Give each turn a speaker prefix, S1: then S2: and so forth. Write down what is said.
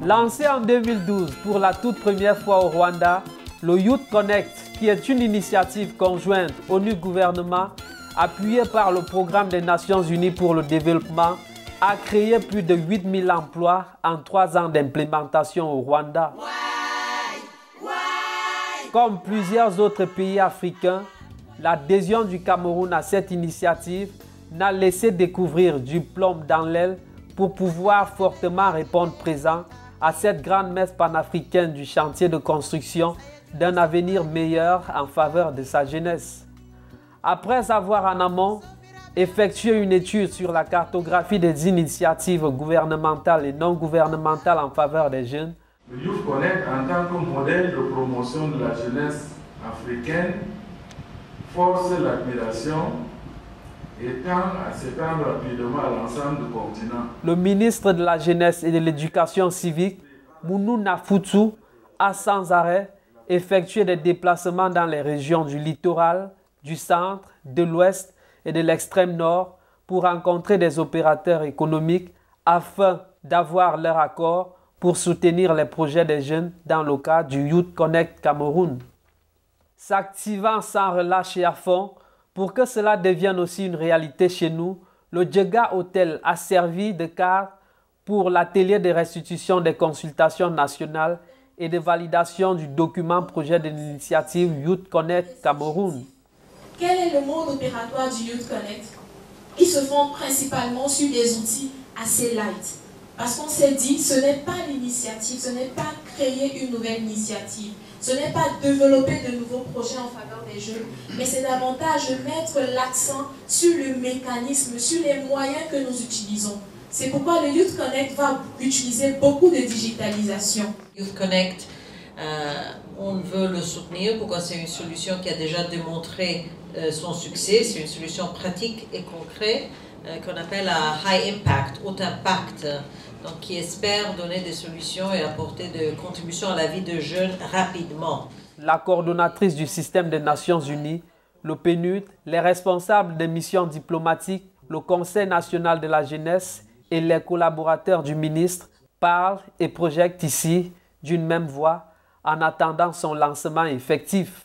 S1: Lancé en 2012 pour la toute première fois au Rwanda, le Youth Connect, qui est une initiative conjointe ONU-Gouvernement, appuyée par le Programme des Nations Unies pour le développement, a créé plus de 8000 emplois en 3 ans d'implémentation au Rwanda. Comme plusieurs autres pays africains, l'adhésion du Cameroun à cette initiative n'a laissé découvrir du plomb dans l'aile pour pouvoir fortement répondre présent à cette grande messe panafricaine du chantier de construction d'un avenir meilleur en faveur de sa jeunesse. Après avoir en amont effectué une étude sur la cartographie des initiatives gouvernementales et non gouvernementales en faveur des jeunes,
S2: le Youth Connect, en tant que modèle de promotion de la jeunesse africaine, force l'admiration et tend à s'étendre rapidement à l'ensemble du continent.
S1: Le ministre de la Jeunesse et de l'Éducation civique, Mounou Nafutu, a sans arrêt effectué des déplacements dans les régions du littoral, du centre, de l'ouest et de l'extrême nord pour rencontrer des opérateurs économiques afin d'avoir leur accord pour soutenir les projets des jeunes dans le cadre du Youth Connect Cameroun. S'activant sans relâche et à fond, pour que cela devienne aussi une réalité chez nous, le Djega Hotel a servi de cadre pour l'atelier de restitution des consultations nationales et de validation du document projet de l'initiative Youth Connect Cameroun.
S3: Quel est le mode opératoire du Youth Connect? Ils se font principalement sur des outils assez light. Parce qu'on s'est dit, ce n'est pas l'initiative, ce n'est pas créer une nouvelle initiative, ce n'est pas développer de nouveaux projets en faveur des jeunes, mais c'est davantage mettre l'accent sur le mécanisme, sur les moyens que nous utilisons. C'est pourquoi le Youth Connect va utiliser beaucoup de digitalisation.
S4: Youth Connect, on veut le soutenir pourquoi c'est une solution qui a déjà démontré son succès, c'est une solution pratique et concrète qu'on appelle à high impact, haut impact, donc qui espère donner des solutions et apporter des contributions à la vie de jeunes rapidement.
S1: La coordonnatrice du système des Nations Unies, le PNUD, les responsables des missions diplomatiques, le Conseil national de la jeunesse et les collaborateurs du ministre parlent et projettent ici d'une même voix en attendant son lancement effectif.